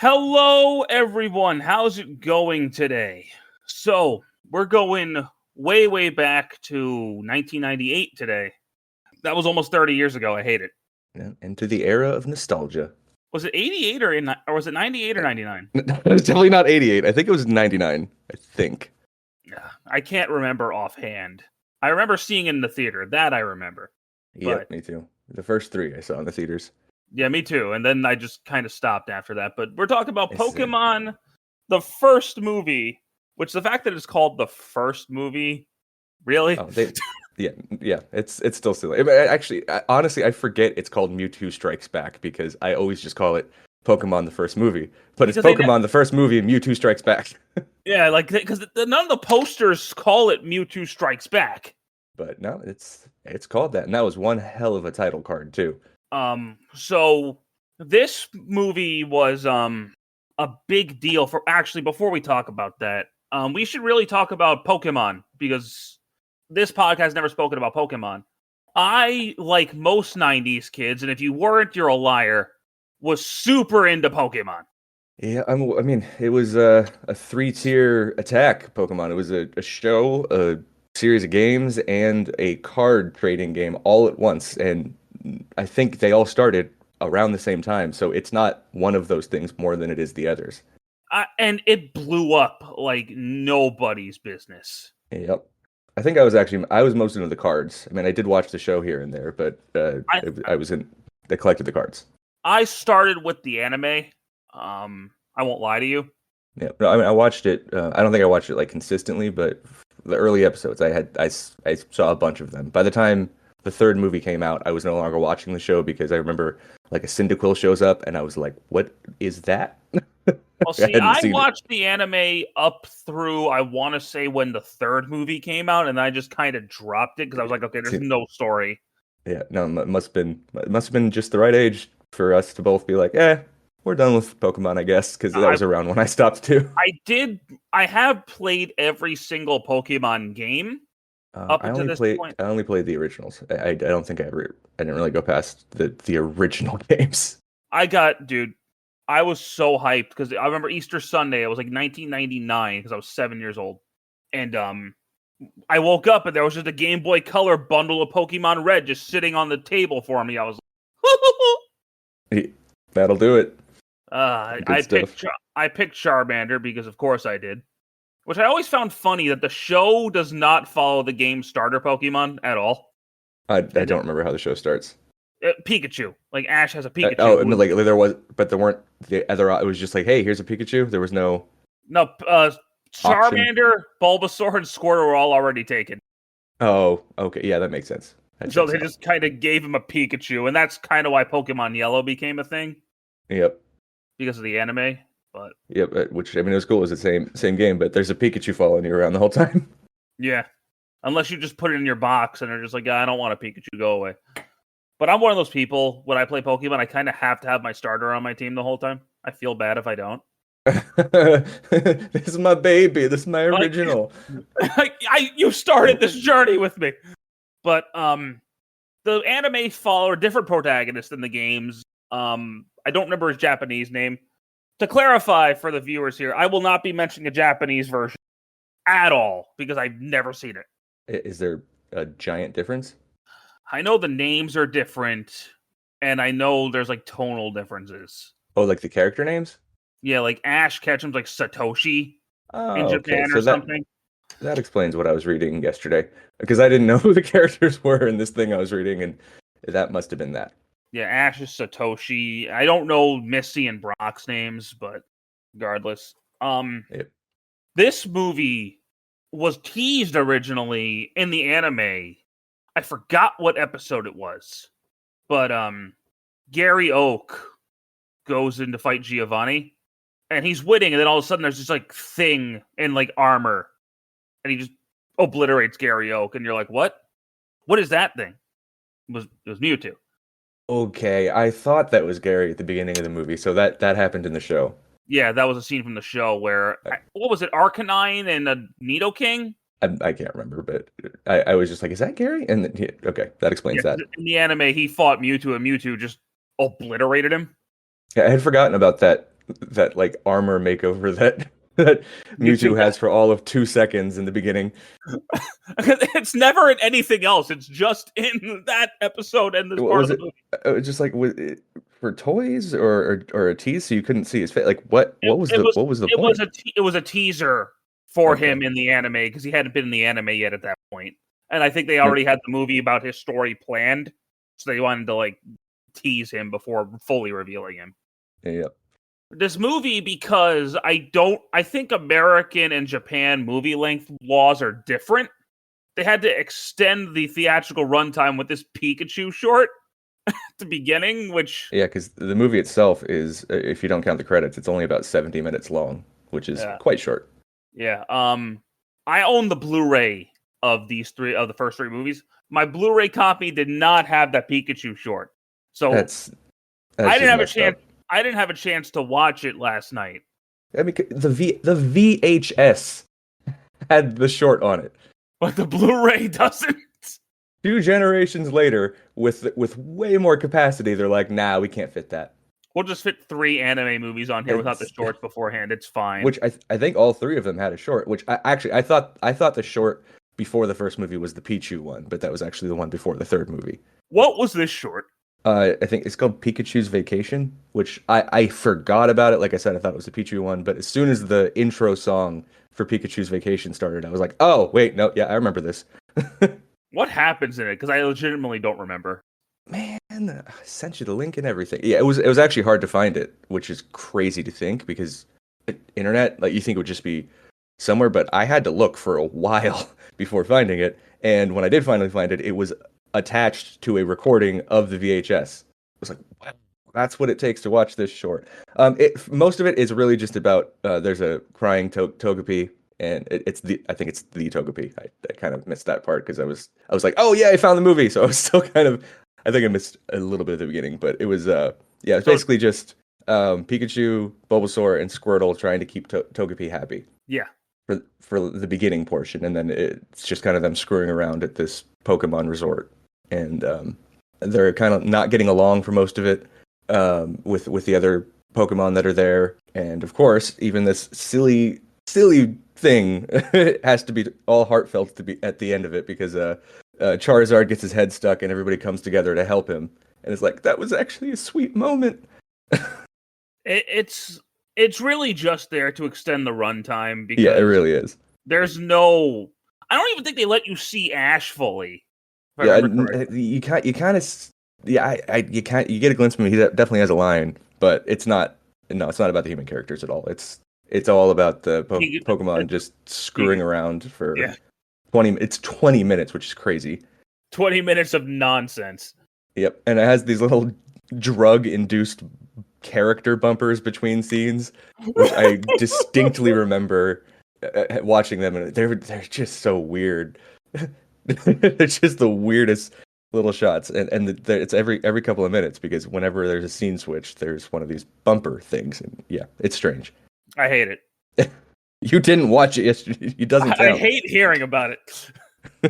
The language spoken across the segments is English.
Hello, everyone. How's it going today? So, we're going way, way back to 1998 today. That was almost 30 years ago. I hate it. Yeah, into the era of nostalgia. Was it 88 or was it 98 or 99? It was definitely not 88. I think it was 99. I think. I can't remember offhand. I remember seeing it in the theater. That I remember. Yep, me too. The first three I saw in the theaters. Yeah, me too. And then I just kind of stopped after that. But we're talking about I see. Pokémon, the first movie, which the fact that it's called the first movie, really? Oh, yeah. It's still silly. Actually, honestly, I forget it's called Mewtwo Strikes Back because I always just call it Pokemon the first movie. But it's Pokemon the first movie and Mewtwo Strikes Back. Yeah, like because none of the posters call it Mewtwo Strikes Back. But no, it's called that, and that was one hell of a title card too. So this movie was a big deal for actually before we talk about that, we should really talk about Pokemon because this podcast has never spoken about Pokemon. I, like most 90s kids, and if you weren't, you're a liar, was super into Pokemon. Yeah, I mean, it was a 3-tier attack Pokemon. It was a show, a series of games, and a card trading game all at once. And I think they all started around the same time. So it's not one of those things more than it is the others. And it blew up like nobody's business. Yep. I think I was most into the cards. I mean, I did watch the show here and there, but I collected the cards. I started with the anime. I won't lie to you. Yeah, no, I mean, I watched it. I don't think I watched it like consistently, but the early episodes, I saw a bunch of them. By the time the third movie came out, I was no longer watching the show because I remember like a Cyndaquil shows up, and I was like, "What is that?" Well, see, I watched the anime up through, I want to say, when the third movie came out, and I just kind of dropped it because I was like, okay, there's no story. Yeah, no, it must have been just the right age for us to both be like, we're done with Pokemon, I guess, because that was around when I stopped too. I have played every single Pokemon game up until this point. I only played the originals. I don't think I didn't really go past the original games. I was so hyped because I remember Easter Sunday. It was like 1999 because I was 7 years old, and I woke up and there was just a Game Boy Color bundle of Pokemon Red just sitting on the table for me. I was like, that'll do it. I picked Charmander because of course I did, which I always found funny that the show does not follow the game starter Pokemon at all. I don't remember how the show starts. Pikachu, like Ash has a Pikachu. No, like there weren't the other. It was just like, hey, here's a Pikachu. There was no. Charmander, Bulbasaur, and Squirtle were all already taken. Oh, okay, yeah, that makes sense. So they just kind of gave him a Pikachu, and that's kind of why Pokemon Yellow became a thing. Yep. Because of the anime, but which I mean, it was cool. It was the same game, but there's a Pikachu following you around the whole time. Yeah, unless you just put it in your box and they're just like, I don't want a Pikachu, go away. But I'm one of those people, when I play Pokemon, I kind of have to have my starter on my team the whole time. I feel bad if I don't. This is my baby. This is my original. You started this journey with me. But the anime follow different protagonists in the games. I don't remember his Japanese name. To clarify for the viewers here, I will not be mentioning a Japanese version at all because I've never seen it. Is there a giant difference? I know the names are different, and I know there's like tonal differences. Oh, like the character names? Yeah, like Ash Ketchum's like Satoshi in Japan or something. That explains what I was reading yesterday, because I didn't know who the characters were in this thing I was reading, and that must have been that. Yeah, Ash is Satoshi. I don't know Misty and Brock's names, but regardless. Yep. This movie was teased originally in the anime. I forgot what episode it was. But Gary Oak goes in to fight Giovanni, and he's winning, and then all of a sudden there's this like thing in like armor, and he just obliterates Gary Oak, and you're like, what? What is that thing? It was Mewtwo. Okay, I thought that was Gary at the beginning of the movie, so that happened in the show. Yeah, that was a scene from the show where, what was it, Arcanine and a Nidoking? I can't remember, but I was just like, is that Gary? And then okay, that explains that. In the anime, he fought Mewtwo, and Mewtwo just obliterated him. Yeah, I had forgotten about that that like armor makeover that Mewtwo YouTube. has for all of 2 seconds in the beginning. It's never in anything else. It's just in that episode and this What part of was the it? movie. Just like for toys or a tease, so you couldn't see his face. Like It, it was what was the it was point? it was a teaser for Okay. him in the anime because he hadn't been in the anime yet at that point, and I think they already had the movie about his story planned, so they wanted to like tease him before fully revealing him. Yeah. This movie, because I think American and Japan movie length laws are different. They had to extend the theatrical runtime with this Pikachu short at the beginning, which Yeah, because the movie itself is, if you don't count the credits, it's only about 70 minutes long, which is yeah, quite short. yeah. I own the Blu-ray of the first three movies. My Blu-ray copy did not have that Pikachu short, so That's I didn't just have a messed chance. up. I didn't have a chance to watch it last night. I mean, the VHS had the short on it. But the Blu-ray doesn't. 2 generations later, with way more capacity, they're like, nah, we can't fit that. We'll just fit 3 anime movies on here without the It's, shorts beforehand. It's fine. which I think all three of them had a short. Which I thought the short before the first movie was the Pichu one, but that was actually the one before the third movie. What was this short? I think it's called Pikachu's Vacation, which I forgot about it. Like I said, I thought it was the Pichu one, but as soon as the intro song for Pikachu's Vacation started, I was like, oh wait, no, yeah, I remember this. What happens in it? Because I legitimately don't remember. Man, I sent you the link and everything. Yeah, it was actually hard to find it, which is crazy to think because internet, like you think it would just be somewhere, but I had to look for a while before finding it. And when I did finally find it, it was attached to a recording of the VHS. I was like, wow, that's what it takes to watch this short. Most of it is really just about there's a crying Togepi, and I think it's the Togepi. I kind of missed that part because I was like, oh yeah, I found the movie, so I was still kind of I think I missed a little bit at the beginning, but it was yeah, it's basically just Pikachu, Bulbasaur, and Squirtle trying to keep Togepi happy. Yeah. For the beginning portion, and then it's just kind of them screwing around at this Pokemon resort, and they're kind of not getting along for most of it with the other Pokemon that are there, and of course, even this silly thing has to be all heartfelt to be at the end of it because Charizard gets his head stuck, and everybody comes together to help him, and it's like that was actually a sweet moment. It's really just there to extend the runtime because Yeah, it really is. there's no. I don't even think they let you see Ash fully. If I Yeah, remember correctly. you kind of yeah, you can't you get a glimpse of him. He definitely has a line, but it's not. No, it's not about the human characters at all. It's all about the Pokemon just screwing around for Yeah. 20. It's 20 minutes, which is crazy. 20 minutes of nonsense. Yep, and it has these little drug-induced character bumpers between scenes, which I distinctly remember watching them, and they're just so weird. They're just the weirdest little shots, and it's every couple of minutes because whenever there's a scene switch, there's one of these bumper things, and yeah, it's strange. I hate it. You didn't watch it yesterday. It doesn't count. I hate hearing about it.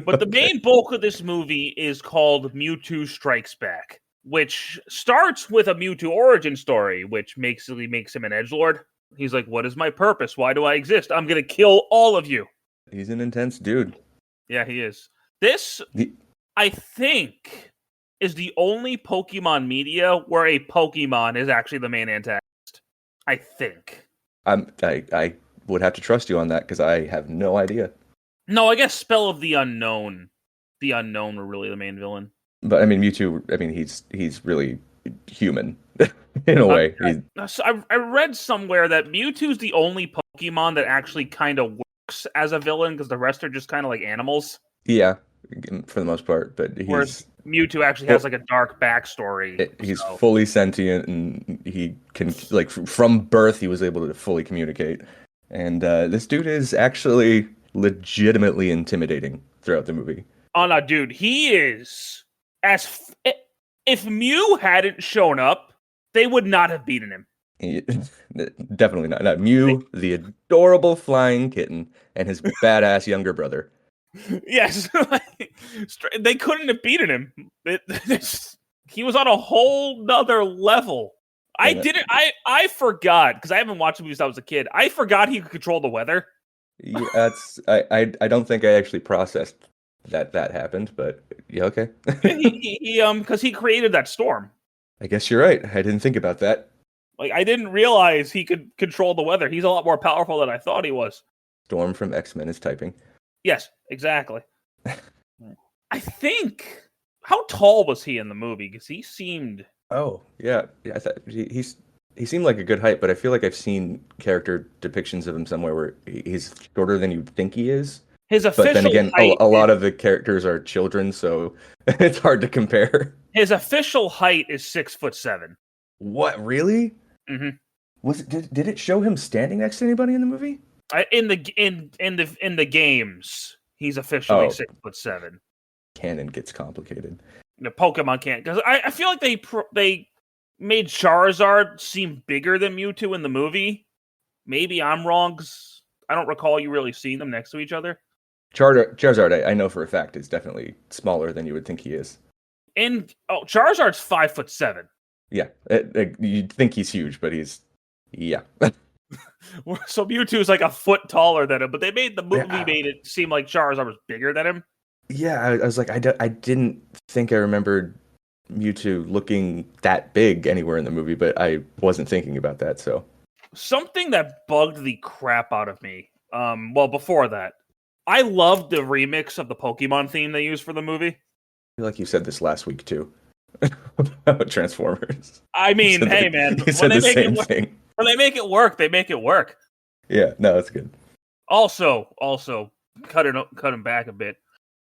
But the main bulk of this movie is called Mewtwo Strikes Back, which starts with a Mewtwo origin story, which basically makes him an edgelord. He's like, what is my purpose? Why do I exist? I'm going to kill all of you. He's an intense dude. Yeah, he is. This, I think, is the only Pokemon media where a Pokemon is actually the main antagonist. I think. I would have to trust you on that because I have no idea. No, I guess Spell of the Unknown. The Unknown were really the main villain. But I mean, Mewtwo. I mean, he's really human in a way. I read somewhere that Mewtwo's the only Pokemon that actually kind of works as a villain because the rest are just kind of like animals. Yeah, for the most part. But Whereas Mewtwo actually has like a dark backstory. He's fully sentient, and he can like from birth he was able to fully communicate. And this dude is actually legitimately intimidating throughout the movie. Oh no, dude, he is if Mew hadn't shown up, they would not have beaten him. Definitely not. Not Mew, the adorable flying kitten, and his badass younger brother. Yes, they couldn't have beaten him. He was on a whole nother level I didn't. I forgot because I haven't watched movies since I was a kid. I forgot he could control the weather. Yeah, that's I don't think I actually processed that happened, but yeah, okay. Because he created that storm. I guess you're right. I didn't think about that. Like I didn't realize he could control the weather. He's a lot more powerful than I thought he was. Storm from X-Men is typing. Yes, exactly. I think. How tall was he in the movie? Because he seemed. Oh, yeah. I thought he seemed like a good height, but I feel like I've seen character depictions of him somewhere where he's shorter than you'd think he is. His But then official again, height. a lot of the characters are children, so it's hard to compare. His official height is 6'7". What, really? Mm-hmm. Did it show him standing next to anybody in the movie? In the games, he's officially 6'7". Canon gets complicated. The Pokemon can't, because I feel like they made Charizard seem bigger than Mewtwo in the movie. Maybe I'm wrong, because I don't recall you really seeing them next to each other. Charizard, I know for a fact, is definitely smaller than you would think he is. And Charizard's 5'7". Yeah, you'd think he's huge, but yeah. So Mewtwo's like a foot taller than him, but they made the movie made it seem like Charizard was bigger than him. Yeah, I was like, I didn't think I remembered Mewtwo looking that big anywhere in the movie, but I wasn't thinking about that, so. Something that bugged the crap out of me, well, before that, I loved the remix of the Pokemon theme they used for the movie. I feel like you said this last week, too, about Transformers. I mean, hey, man. You said the same thing. When they make it work, they make it work. Yeah, no, that's good. Also, cut him back a bit.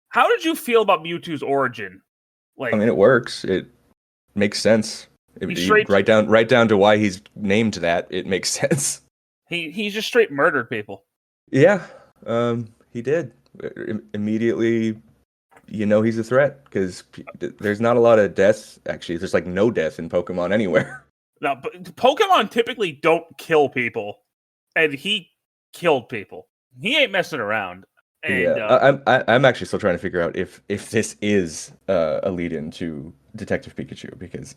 How did you feel about Mewtwo's origin? Like, I mean, it works. It makes sense. Right down to why he's named that. It makes sense. He just straight murdered people. Yeah, he did. Immediately, he's a threat because there's not a lot of deaths. Actually, there's like no death in Pokemon anywhere. No, but Pokemon typically don't kill people, and he killed people. He ain't messing around. And, yeah, I'm actually still trying to figure out if this is a lead-in to Detective Pikachu, because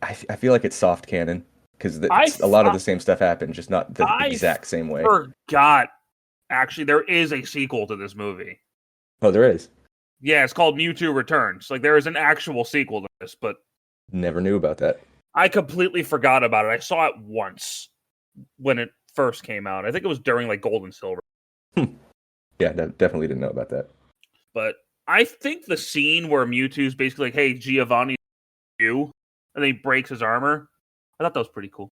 I feel like it's soft canon, because a lot of the same stuff happened, just not the exact same way. I forgot. Actually, there is a sequel to this movie. Oh, there is? Yeah, it's called Mewtwo Returns. Like, there is an actual sequel to this, but... Never knew about that. I completely forgot about it. I saw it once when it first came out. I think it was during, like, Gold and Silver. Yeah, definitely didn't know about that. But I think the scene where Mewtwo's basically like, hey, Giovanni, you, and then he breaks his armor, I thought that was pretty cool.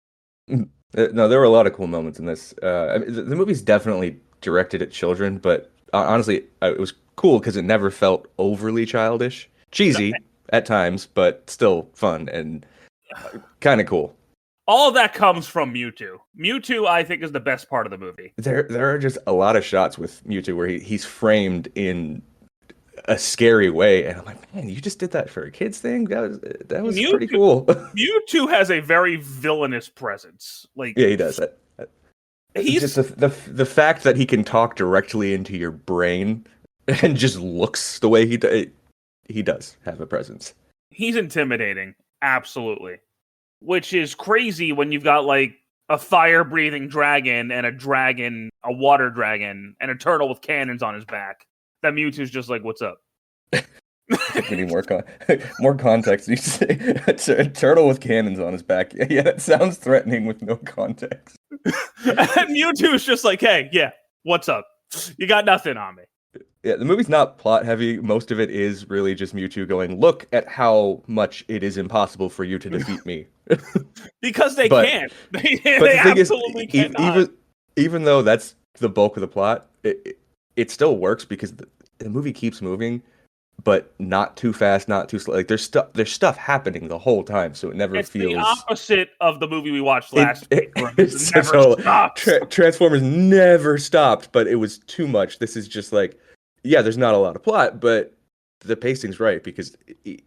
No, there were a lot of cool moments in this. I mean, the movie's definitely directed at children, but honestly, it was cool because it never felt overly childish. Cheesy at times, but still fun and kind of cool. All of that comes from Mewtwo. Mewtwo, I think, is the best part of the movie. There are just a lot of shots with Mewtwo where he's framed in a scary way, and I'm like, man, you just did that for a kids thing? That was pretty cool. Mewtwo has a very villainous presence. Like, yeah, he does. He's just the fact that he can talk directly into your brain and just looks the way he does have a presence. He's intimidating, absolutely. Which is crazy when you've got, like, a fire-breathing dragon and a water dragon, and a turtle with cannons on his back. That Mewtwo's just like, what's up? We need more context. You say a turtle with cannons on his back. Yeah, that sounds threatening with no context. And Mewtwo's just like, hey, yeah, what's up? You got nothing on me. Yeah, the movie's not plot heavy. Most of it is really just Mewtwo going, look at how much it is impople for you to defeat me. Because they can't. They absolutely cannot. Even though that's the bulk of the plot, it still works because the movie keeps moving, but not too fast, not too slow. Like there's stuff happening the whole time, so it never feels the opposite of the movie we watched last week. It's never stopped. Transformers never stopped, but it was too much. This is just like, yeah, there's not a lot of plot, but the pacing's right because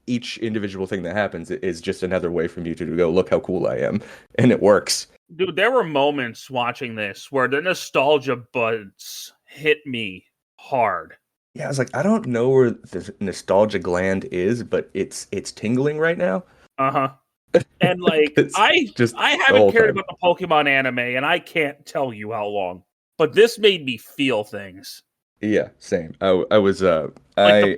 each individual thing that happens is just another way for you to go, look how cool I am, and it works. Dude, there were moments watching this where the nostalgia buds hit me hard. Yeah, I was like, I don't know where the nostalgia gland is, but it's tingling right now. Uh-huh. And like It's just I the haven't whole cared time. about the Pokemon anime, and I can't tell you how long. But this made me feel things. Yeah, same. I was Like I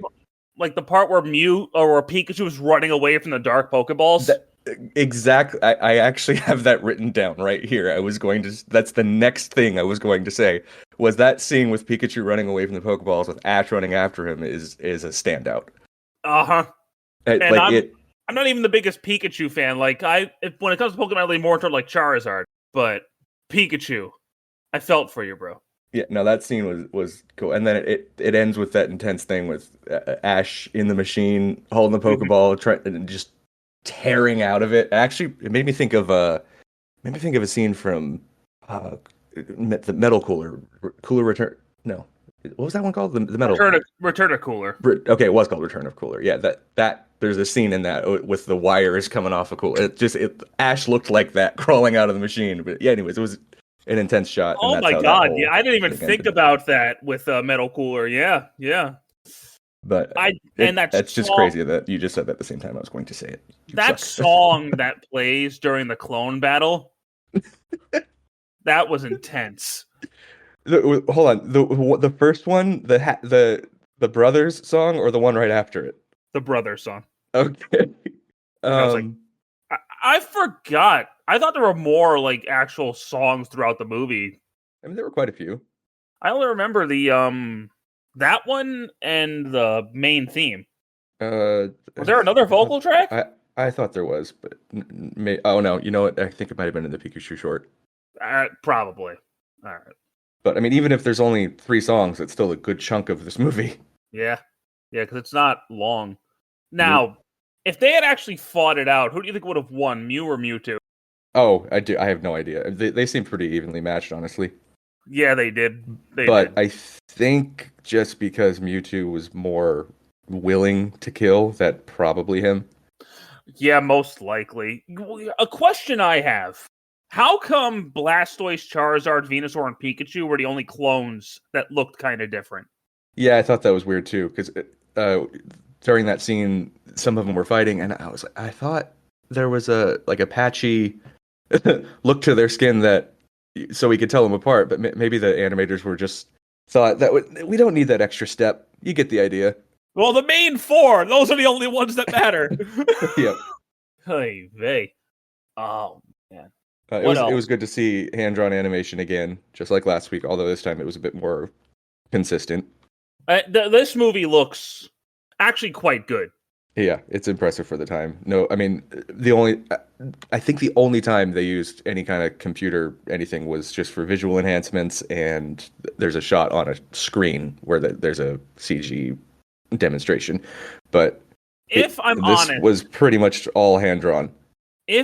like the part where Mew or where Pikachu was running away from the dark Pokeballs. that exactly. I actually have that written down right here. I was going to. That's the next thing I was going to say. Was that scene with Pikachu running away from the Pokeballs with Ash running after him is a standout. Uh-huh. And Like it. I'm not even the biggest Pikachu fan. Like when it comes to Pokemon, I lean more toward like Charizard. But Pikachu, I felt for you, bro. Yeah, no, that scene was cool, and then it ends with that intense thing with Ash in the machine holding the Mhm. Pokeball, trying and just tearing out of it. Actually, it made me think of a scene from the Metal Cooler Return. No, what was that one called? The Metal. Return of Cooler. Okay, it was called Return of Cooler. Yeah, that there's a scene in that with the wires coming off of Cooler. It Ash looked like that crawling out of the machine. But yeah, anyways, it was an intense shot, and Oh that's my how that god, yeah, whole I didn't even thing think ended. about that with Metal Cooler. Yeah, yeah. But I and that's just crazy that you just said that at the same time I was going to say it. You that suck. song that plays during the clone battle, that was intense. Hold on. The first one, the brothers song, or the one right after it? The brother song. Okay. And I was like, Um, I forgot. I thought there were more like actual songs throughout the movie. I mean there were quite a few. I only remember the that one and the main theme. Uh, Was there another I thought vocal track? I thought there was, but oh no, you know what? I think it might have been in the Pikachu short. Probably. All right. But I mean, even if there's only three songs, it's still a good chunk of this movie. Yeah. Yeah, because it's not long. Nope. Now, if they had actually fought it out, who do you think would have won, Mew or Mewtwo? Oh, I do. I have no idea. They seem pretty evenly matched, honestly. Yeah, they did. They But did. I think just because Mewtwo was more willing to kill, that probably him. Yeah, most likely. A question I have. How come Blastoise, Charizard, Venusaur, and Pikachu were the only clones that looked kind of different? Yeah, I thought that was weird too, because uh, during that scene, some of them were fighting, and I was like, I thought there was a patchy look to their skin that so we could tell them apart, but maybe the animators were just thought that we don't need that extra step. You get the idea. Well, the main four, those are the only ones that matter. Yep. Hey, vey. Oh, man. It What was else? good to see hand-drawn animation again, just like last week, although this time it was a bit more consistent. This movie looks actually quite good. Yeah, it's impressive for the time. No, I mean, I think the only time they used any kind of computer anything was just for visual enhancements, and there's a shot on a screen where there's a CG demonstration. But If I'm this honest, was pretty much all hand-drawn. a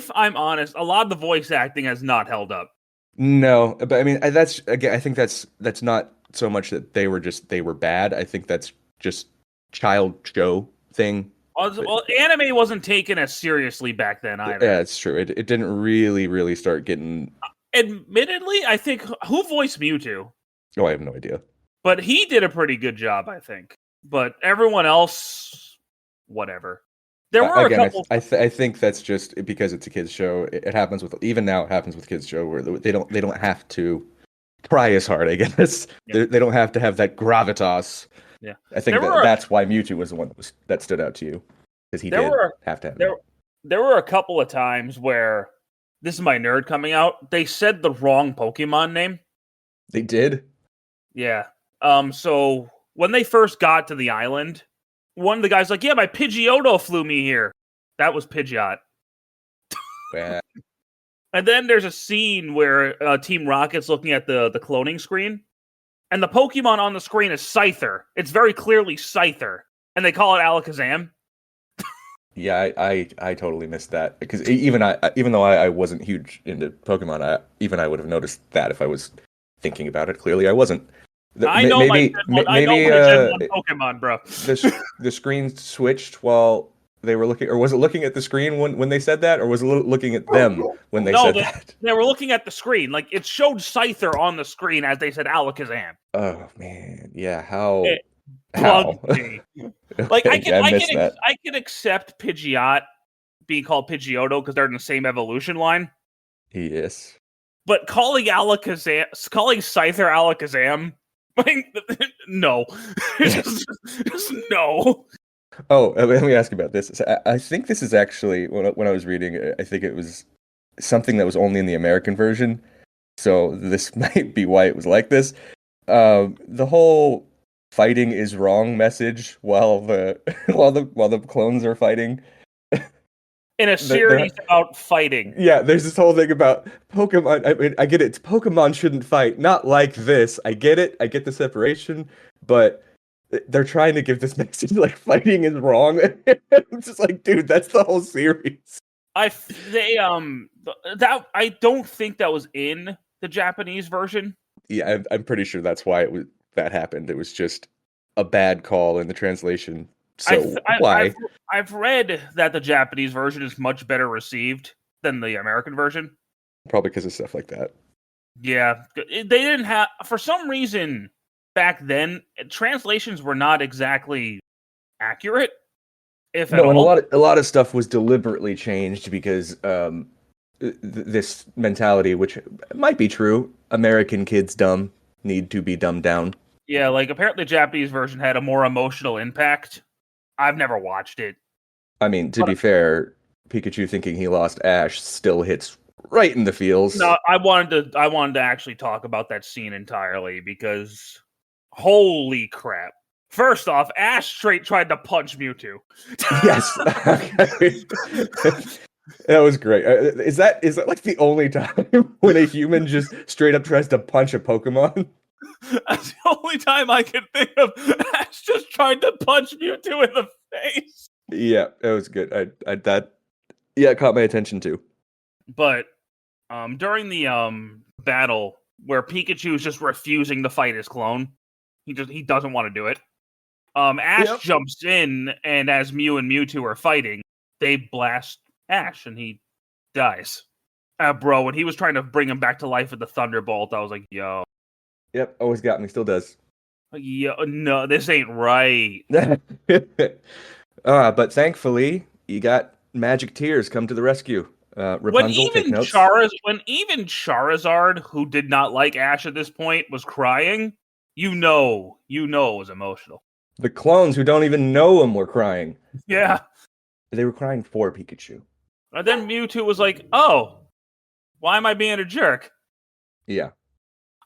lot of the voice acting has not held up. No, but I mean, that's again, I think that's not so much that they were bad. I think that's just child show thing. But Well, anime wasn't taken as seriously back then either. yeah, it's true. It didn't really start getting. Admittedly, I think who voiced Mewtwo, Oh, I have no idea. but he did a pretty good job, I think. But everyone else, whatever. There were a Again, couple. I think that's just because it's a kids show. It happens with even now. It happens with kids show where they don't have to try as hard. I guess Yeah, they don't have to have that gravitas. yeah. I think There were that's why Mewtwo was the one that stood out to you because he there did were have to have there that. there were a couple of times where this is my nerd coming out. They said the wrong Pokemon name. They did. Yeah. So when they first got to the island, one of the guys like, "Yeah, my Pidgeotto flew me here." That was Pidgeot. Yeah. And then there's a scene where Team Rocket's looking at the cloning screen, and the Pokemon on the screen is Scyther. It's very clearly Scyther, and they call it Alakazam. Yeah, I totally missed that because even though I wasn't huge into Pokemon, I would have noticed that if I was thinking about it. Clearly, I wasn't. I know Maybe my Gen 1 Pokemon, bro. the screen switched while they were looking, or was it looking at the screen when they said that, or was it looking at them when they No, said that? they were looking at the screen. Like, it showed Scyther on the screen as they said Alakazam. Oh man, yeah. It bugged How? me. Like, Okay, yeah, I missed that. I can accept Pidgeot being called Pidgeotto because they're in the same evolution line. Yes. But calling Scyther Alakazam, like, no. just no. Oh, let me ask you about this. I think this is actually when I was reading it, I think it was something that was only in the American version. So this might be why it was like this. The whole fighting is wrong message while the while the clones are fighting. In a series about fighting. Yeah, there's this whole thing about Pokemon. I mean, I get it. Pokemon shouldn't fight. Not like this. I get it. I get the separation, but they're trying to give this message like fighting is wrong. I'm just like, dude, that's the whole series. I don't think that was in the Japanese version. Yeah, I'm pretty sure that's why that happened. It was just a bad call in the translation. So why? I've read that the Japanese version is much better received than the American version. Probably because of stuff like that. Yeah, they didn't have, for some reason back then, translations were not exactly accurate. If at all. And a lot of stuff was deliberately changed because this mentality, which might be true, American kids dumb, need to be dumbed down. Yeah, like apparently the Japanese version had a more emotional impact. I've never watched it. I mean, to be fair, Pikachu thinking he lost Ash still hits right in the feels. No, I wanted to actually talk about that scene entirely because holy crap. First off, Ash straight tried to punch Mewtwo. Yes. That was great. Is that like the only time when a human just straight up tries to punch a Pokemon? That's the only time I can think of. Ash just tried to punch Mewtwo in the face. Yeah, that was good. It caught my attention too. But during the battle where Pikachu is just refusing to fight his clone, he doesn't want to do it. Ash jumps in, and as Mew and Mewtwo are fighting, they blast Ash, and he dies. Bro, when he was trying to bring him back to life with the Thunderbolt, I was like, yo. Yep, always got me, still does. Yo, no, this ain't right. But thankfully, you got Magic Tears come to the rescue. Rapunzel, take notes. When even Charizard, who did not like Ash at this point, was crying, you know it was emotional. The clones who don't even know him were crying. Yeah. They were crying for Pikachu. And then Mewtwo was like, oh, why am I being a jerk? Yeah.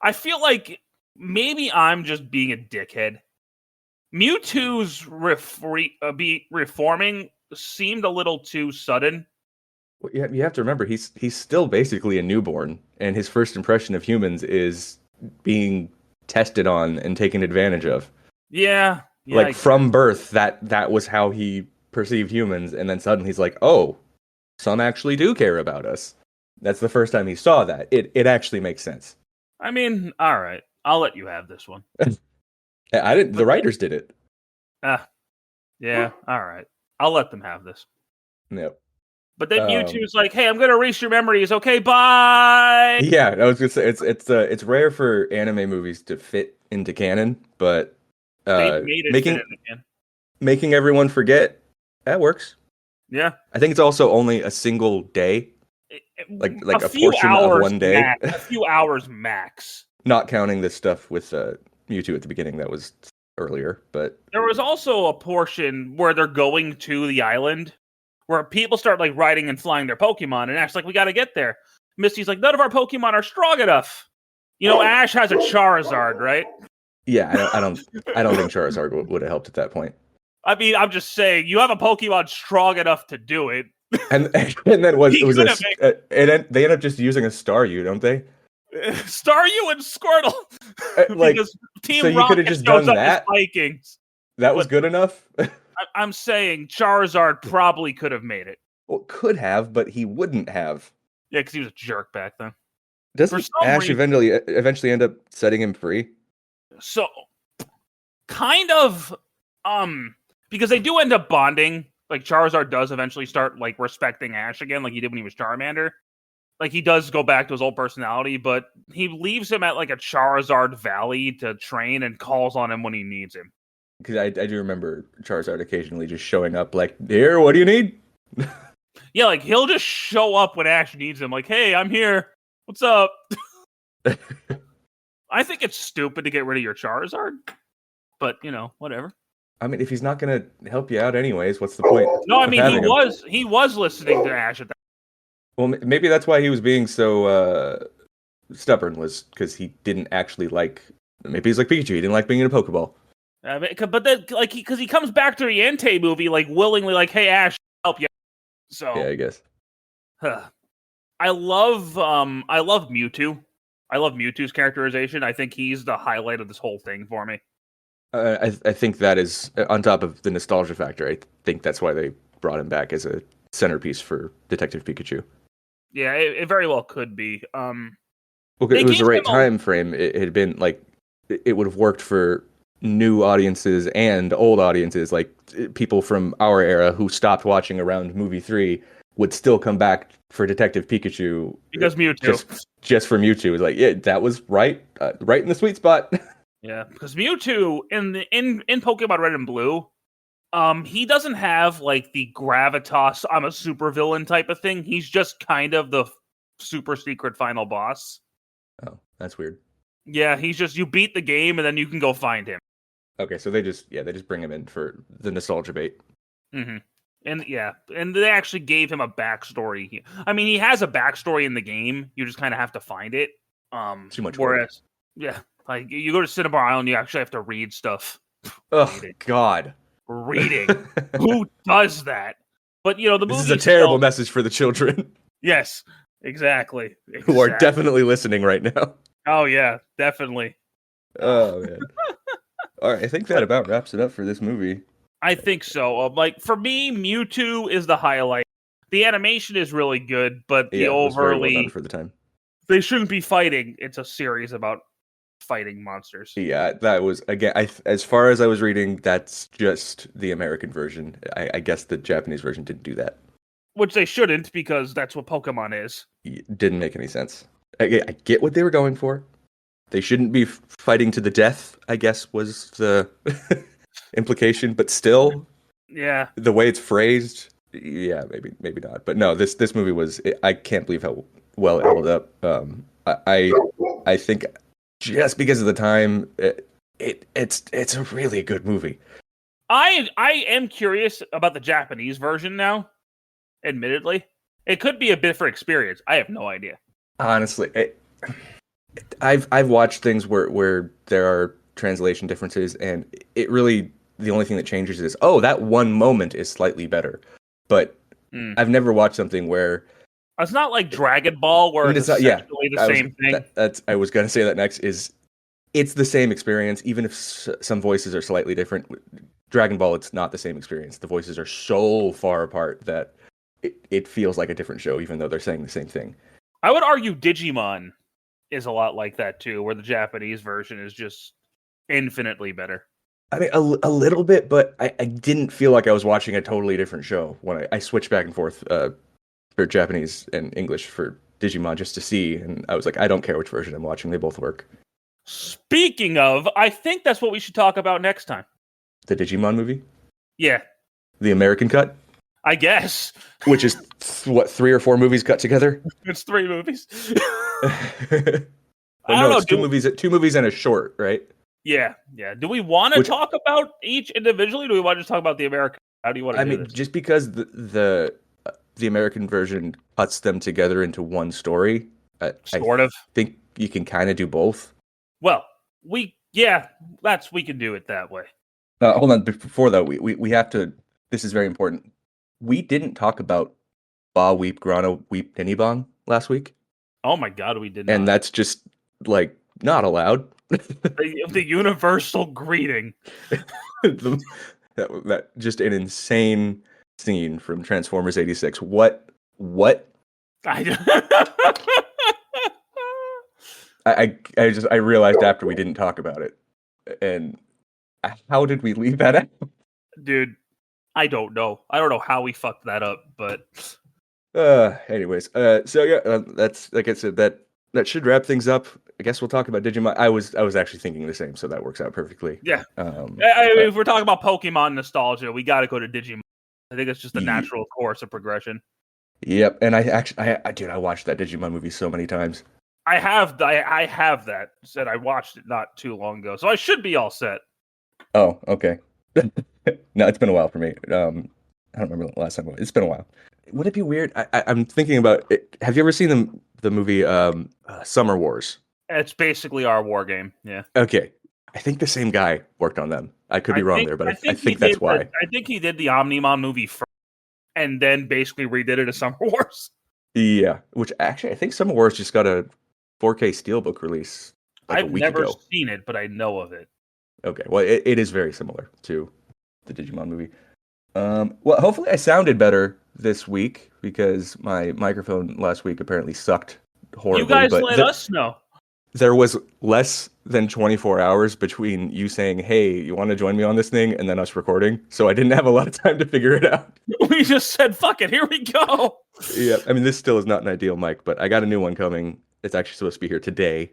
I feel like maybe I'm just being a dickhead. Mewtwo's reforming seemed a little too sudden. Well, you have to remember, he's still basically a newborn, and his first impression of humans is being tested on and taken advantage of. Yeah. Like from birth, that was how he perceived humans, and then suddenly he's like, oh, some actually do care about us. That's the first time he saw that. It actually makes sense. I mean, all right, I'll let you have this one. I didn't. The writers did it. Yeah. All right, I'll let them have this. Yep. But then Mewtwo's like, "Hey, I'm gonna erase your memories. Okay, bye." Yeah, I was gonna say it's rare for anime movies to fit into canon, but making everyone forget, that works. Yeah, I think it's also only a single day, like a portion of one day, a few hours max. Not counting this stuff with Mewtwo at the beginning that was earlier, but there was also a portion where they're going to the island where people start like riding and flying their Pokemon, and Ash's like, "We got to get there." Misty's like, "None of our Pokemon are strong enough." You know, Ash has a Charizard, right? Yeah, I don't think Charizard would have helped at that point. I mean, I'm just saying, you have a Pokemon strong enough to do it. And then they end up just using a Staryu, don't they? Staryu and Squirtle. Like, Team so you could have just done that. Vikings. That was good enough. I'm saying Charizard probably could have made it. Well, could have, but he wouldn't have. Yeah, because he was a jerk back then. Doesn't Ash eventually end up setting him free? So, kind of, because they do end up bonding. Like, Charizard does eventually start, like, respecting Ash again, like he did when he was Charmander. Like, he does go back to his old personality, but he leaves him at, like, a Charizard Valley to train and calls on him when he needs him. Because I do remember Charizard occasionally just showing up like, here, what do you need? Yeah, like he'll just show up when Ash needs him. Like, hey, I'm here. What's up? I think it's stupid to get rid of your Charizard, but whatever. I mean, if he's not gonna help you out anyways, what's the point? No, I of mean having him? he was listening to Ash at that. Well, maybe that's why he was being so stubborn, was because he didn't actually like. Maybe he's like Pikachu. He didn't like being in a Pokeball. But then, like, because he comes back to the Entei movie, like willingly, like, hey Ash, help you. So Yeah, I guess. I love Mewtwo. I love Mewtwo's characterization. I think he's the highlight of this whole thing for me. I think that is on top of the nostalgia factor. I think that's why they brought him back as a centerpiece for Detective Pikachu. Yeah, it very well could be. Well, it was the right time frame. It had been like it would have worked for new audiences and old audiences. Like people from our era who stopped watching around movie 3 would still come back for Detective Pikachu because Mewtwo, just for Mewtwo. It was like, yeah, that was right in the sweet spot. Yeah, because Mewtwo in Pokemon Red and Blue, he doesn't have like the gravitas, I'm a supervillain type of thing. He's just kind of the super secret final boss. Oh, that's weird. Yeah, he's just, you beat the game and then you can go find him. Okay, so they just bring him in for the nostalgia bait. Mm-hmm. And they actually gave him a backstory. I mean, he has a backstory in the game. You just kind of have to find it. Too much work. Whereas, yeah, like you go to Cinnabar Island, you actually have to read stuff. Oh God, reading. Who does that? But the movie. This is a terrible message for the children. Yes, exactly. Who are definitely listening right now. Oh yeah, definitely. Oh man. All right, I think that about wraps it up for this movie. I think so. Like for me, Mewtwo is the highlight. The animation is really good, but the overly, it was very well done for the time. They shouldn't be fighting. It's a series about fighting monsters. Yeah, that was again. As far as I was reading, that's just the American version. I guess the Japanese version didn't do that. Which they shouldn't, because that's what Pokemon is. It didn't make any sense. I get what they were going for. They shouldn't be fighting to the death, I guess, was the implication. But still, yeah, the way it's phrased, yeah, maybe not. But no, this movie was. I can't believe how well it held up. I think just because of the time, it's a really good movie. I am curious about the Japanese version now. Admittedly, it could be a different experience. I have no idea. Honestly, I've watched things where there are translation differences, and it really, the only thing that changes is, oh, that one moment is slightly better. But I've never watched something where it's not like Dragon Ball, where it's essentially the same thing. I was gonna say that next is, it's the same experience, even if some voices are slightly different. Dragon Ball, it's not the same experience. The voices are so far apart that it feels like a different show, even though they're saying the same thing. I would argue Digimon is a lot like that too, where the Japanese version is just infinitely better. I mean, a little bit, but I didn't feel like I was watching a totally different show when I switched back and forth for Japanese and English for Digimon just to see, and I was like, I don't care which version I'm watching, they both work. Speaking of, I think that's what we should talk about next time. The Digimon movie? Yeah. The American cut? I guess. Which is, what, 3 or 4 movies cut together? It's 3 movies. I don't know. It's 2 movies and a short, right? Yeah. Do we want to talk about each individually? Or do we want to just talk about the American? How do you want to do this? Just because the American version cuts them together into one story, I think you can kind of do both. Well, we can do it that way. Hold on, before that, we have to. This is very important. We didn't talk about Ba Weep Grana Weep Ninibong last week. Oh my God, we did not. And that's just like not allowed. the universal greeting. that just an insane scene from Transformers '86. What? I realized after we didn't talk about it, and how did we leave that out? Dude, I don't know. I don't know how we fucked that up, but anyways, so yeah, that's, like I said, that should wrap things up. I guess we'll talk about Digimon. I was actually thinking the same, so that works out perfectly. Yeah. If we're talking about Pokemon nostalgia, we got to go to Digimon. I think it's just the natural course of progression. Yep, and I actually, dude, I watched that Digimon movie so many times. I have that. Said I watched it not too long ago, so I should be all set. Oh, okay. No, it's been a while for me. I don't remember the last time. It's been a while. Would it be weird? I'm thinking about it. Have you ever seen the movie Summer Wars? It's basically our war game. Yeah. Okay, I think the same guy worked on them. I could be I wrong think there, but I I think he think did that's why. I think he did the Omnimon movie first, and then basically redid it as Summer Wars. Yeah, which actually I think Summer Wars just got a 4K Steelbook release like a I've week never ago. seen it, but I know of it. Okay, well it is very similar to the Digimon movie. Well, hopefully I sounded better this week because my microphone last week apparently sucked You horribly. guys But let us know. there was less than 24 hours between you saying, "Hey, you want to join me on this thing?" and then us recording, so I didn't have a lot of time to figure it out. We just said, "Fuck it, here we go." Yeah, I mean this still is not an ideal mic, but I got a new one coming. It's actually supposed to be here today,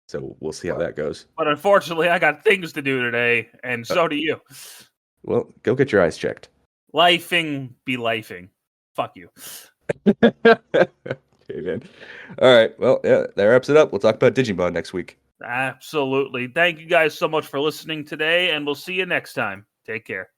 so we'll see how that goes. But unfortunately, I got things to do today, and Uh, so do you. well, go get your eyes checked. Lifing be lifing. Fuck you. Okay, man. All right. Well, yeah, that wraps it up. We'll talk about Digimon next week. Absolutely. Thank you guys so much for listening today, and we'll see you next time. Take care.